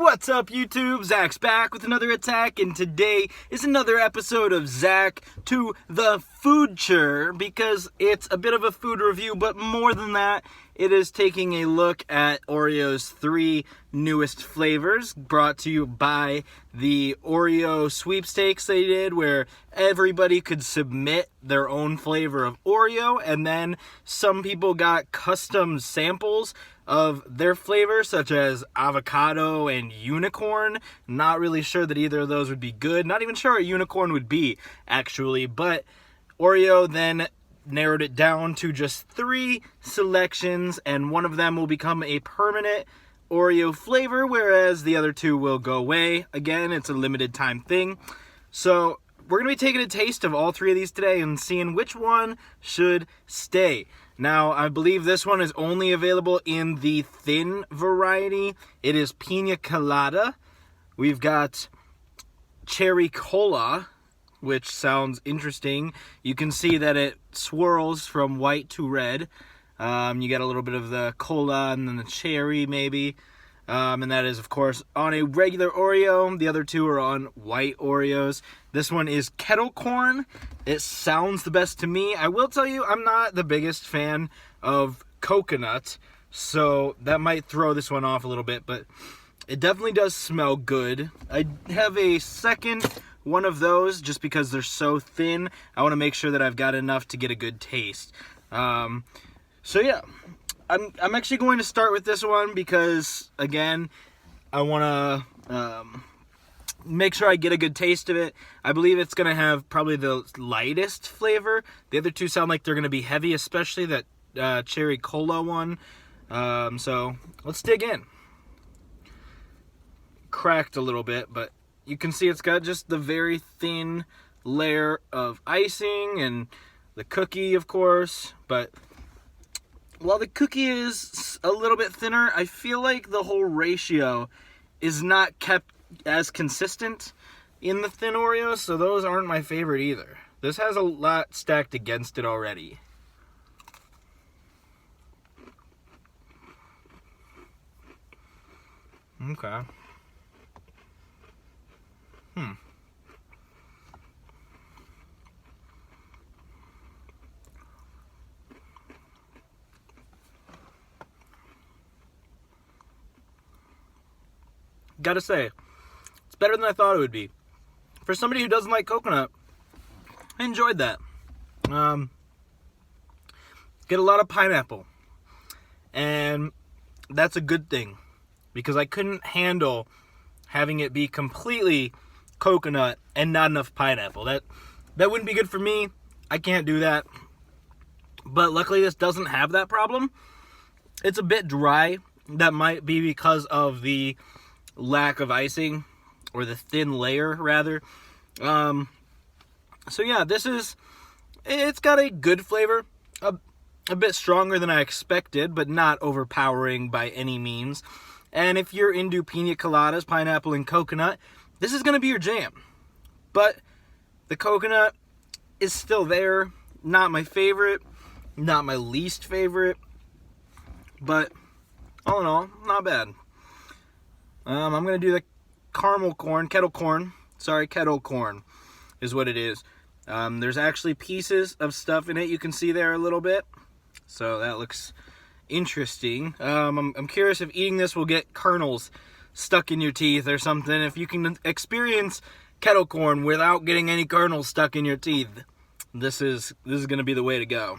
What's up, YouTube? Zach's back with another attack, and today is another episode of Zach to the Foodture, because it's a bit of a food review, but more than that, it is taking a look at Oreo's 3 newest flavors, brought to you by the Oreo sweepstakes they did, where everybody could submit their own flavor of Oreo, and then some people got custom samples of their flavors, such as avocado and unicorn. Not really sure that either of those would be good. Not even sure what unicorn would be, actually. But Oreo then narrowed it down to just 3 selections, and one of them will become a permanent Oreo flavor, whereas the other 2 will go away. Again, it's a limited time thing. So we're going to be taking a taste of all 3 of these today and seeing which one should stay. Now, I believe this one is only available in the thin variety. It is Pina Colada. We've got Cherry Cola, which sounds interesting. You can see that it swirls from white to red. You get a little bit of the cola and then the cherry, maybe. And that is, of course, on a regular Oreo. The other 2 are on white Oreos. This one is kettle corn. It sounds the best to me. I will tell you, I'm not the biggest fan of coconut, so that might throw this one off a little bit, but it definitely does smell good. I have a second one of those just because they're so thin. I want to make sure that I've got enough to get a good taste. So yeah, I'm actually going to start with this one because, again, I want to make sure I get a good taste of it. I believe it's going to have probably the lightest flavor. The other 2 sound like they're going to be heavy, especially that cherry cola one. So let's dig in. Cracked a little bit, but you can see it's got just the very thin layer of icing and the cookie, of course. But while the cookie is a little bit thinner, I feel like the whole ratio is not kept as consistent in the thin Oreos, so those aren't my favorite either. This has a lot stacked against it already. Okay. Gotta say, it's better than I thought it would be. For somebody who doesn't like coconut, I enjoyed that. Get a lot of pineapple, and that's a good thing, because I couldn't handle having it be completely coconut and not enough pineapple. That wouldn't be good for me. I can't do that. But luckily this doesn't have that problem. It's a bit dry. That might be because of the lack of icing, or the thin layer rather. So yeah, it's got a good flavor, a bit stronger than I expected, but not overpowering by any means. And if you're into pina coladas, pineapple and coconut, this is going to be your jam. But the coconut is still there. Not my favorite, not my least favorite, but all in all, not bad. I'm going to do the kettle corn is what it is. There's actually pieces of stuff in it. You can see there a little bit. So that looks interesting. I'm curious if eating this will get kernels stuck in your teeth or something. If you can experience kettle corn without getting any kernels stuck in your teeth, this is going to be the way to go.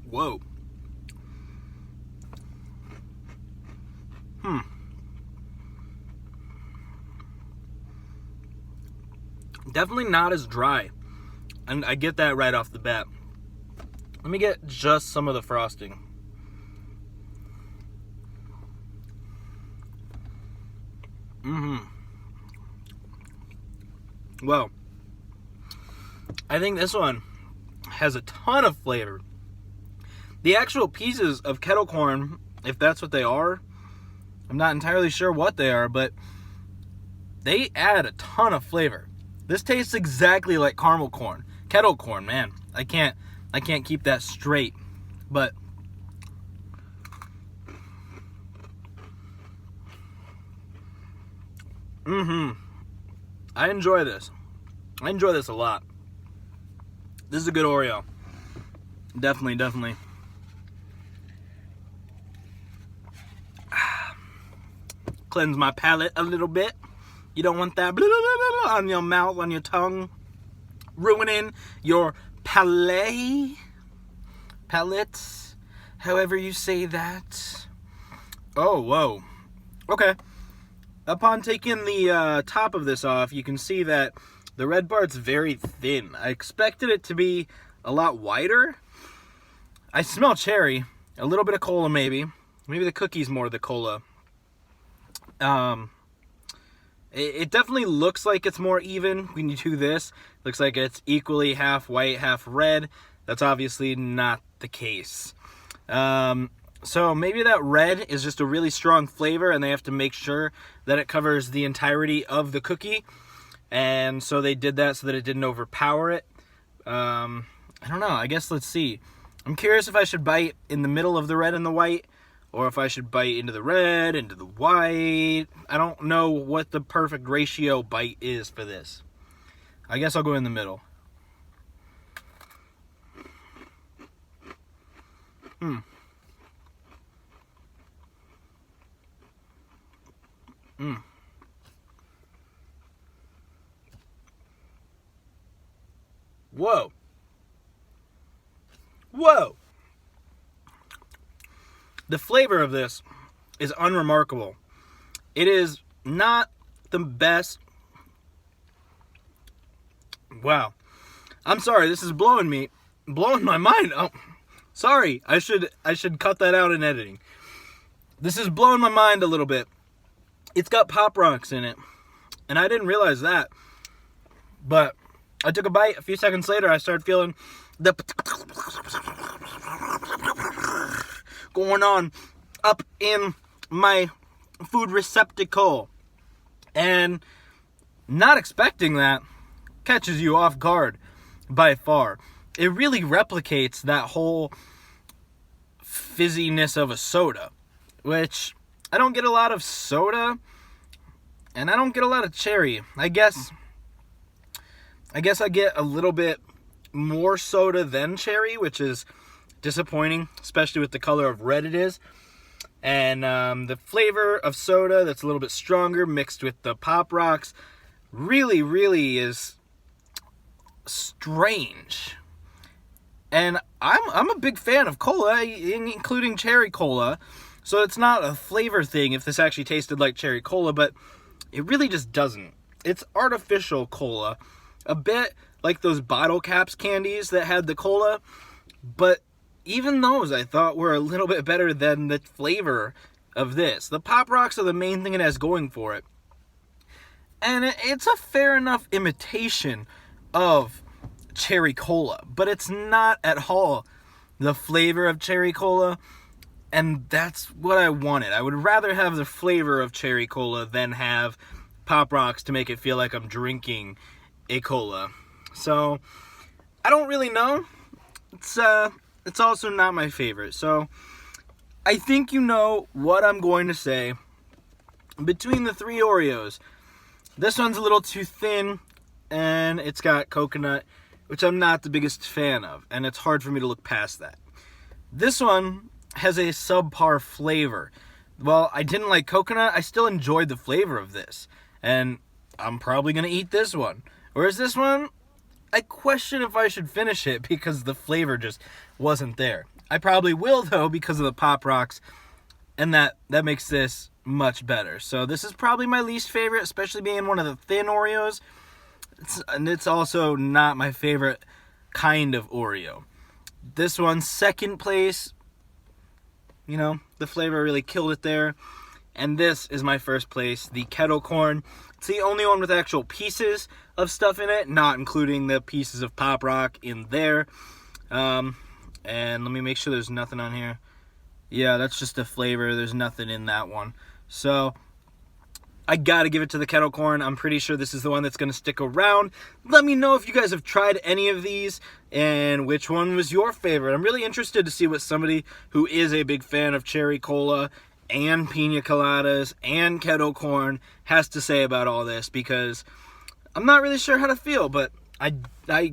Whoa. Definitely not as dry. And I get that right off the bat. Let me get just some of the frosting. Well, I think this one has a ton of flavor. The actual pieces of kettle corn, if that's what they are, I'm not entirely sure what they are, but they add a ton of flavor. This tastes exactly like caramel corn. Kettle corn, man. I can't keep that straight. But I enjoy this. I enjoy this a lot. This is a good Oreo. Definitely. Cleanse my palate a little bit. You don't want that on your mouth, on your tongue, ruining your palate, however you say that. Oh, whoa. Okay. Upon taking the top of this off, you can see that the red part's very thin. I expected it to be a lot wider. I smell cherry, a little bit of cola maybe. Maybe the cookie's more the cola. It definitely looks like it's more even when you do this. Looks like it's equally half white, half red. That's obviously not the case. So maybe that red is just a really strong flavor and they have to make sure that it covers the entirety of the cookie. And so they did that so that it didn't overpower it. I don't know. I guess let's see. I'm curious if I should bite in the middle of the red and the white, or if I should bite into the red, into the white. I don't know what the perfect ratio bite is for this. I guess I'll go in the middle. Whoa. The flavor of this is unremarkable. It is not the best. Wow. I'm sorry, this is blowing my mind. Oh, sorry. I should cut that out in editing. This is blowing my mind a little bit. It's got Pop Rocks in it, and I didn't realize that. But I took a bite. A few seconds later, I started feeling the going on up in my food receptacle. And not expecting that catches you off guard by far. It really replicates that whole fizziness of a soda, which I don't get a lot of soda, and I don't get a lot of cherry. I guess I get a little bit more soda than cherry, which is disappointing, especially with the color of red it is. And the flavor of soda that's a little bit stronger mixed with the Pop Rocks really is strange. And I'm a big fan of cola, including cherry cola. So it's not a flavor thing if this actually tasted like cherry cola, but it really just doesn't. It's artificial cola. A bit like those bottle caps candies that had the cola, but even those I thought were a little bit better than the flavor of this. The Pop Rocks are the main thing it has going for it. And it's a fair enough imitation of cherry cola, but it's not at all the flavor of cherry cola, and that's what I wanted. I would rather have the flavor of cherry cola than have Pop Rocks to make it feel like I'm drinking a cola. So I don't really know. It's also not my favorite. So I think you know what I'm going to say. Between the three Oreos, this one's a little too thin, and it's got coconut, which I'm not the biggest fan of, and it's hard for me to look past that. This one has a subpar flavor. Well, I didn't like coconut. I still enjoyed the flavor of this, and I'm probably going to eat this one. Whereas this one, I question if I should finish it because the flavor just wasn't there. I probably will, though, because of the Pop Rocks, and that makes this much better. So this is probably my least favorite, especially being one of the thin Oreos. It's also not my favorite kind of Oreo. This one's second place. You know, the flavor really killed it there. And this is my first place, the kettle corn. It's the only one with actual pieces of stuff in it, not including the pieces of Pop Rock in there. And let me make sure there's nothing on here. Yeah, that's just a flavor. There's nothing in that one. So I gotta give it to the kettle corn. I'm pretty sure this is the one that's gonna stick around. Let me know if you guys have tried any of these and which one was your favorite. I'm really interested to see what somebody who is a big fan of cherry cola and pina coladas and kettle corn has to say about all this, because I'm not really sure how to feel, but I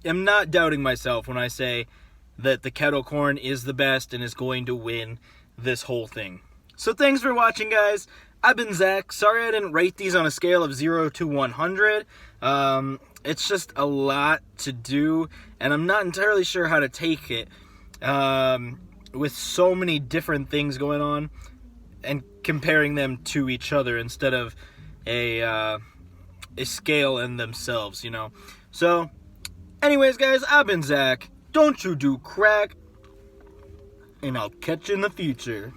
am not doubting myself when I say that the kettle corn is the best and is going to win this whole thing. So thanks for watching, guys. I've been Zach. Sorry I didn't rate these on a scale of 0 to 100. It's just a lot to do, and I'm not entirely sure how to take it with so many different things going on and comparing them to each other instead of a scale in themselves, you know. So, anyways, guys, I've been Zach. Don't you do crack, and I'll catch you in the future.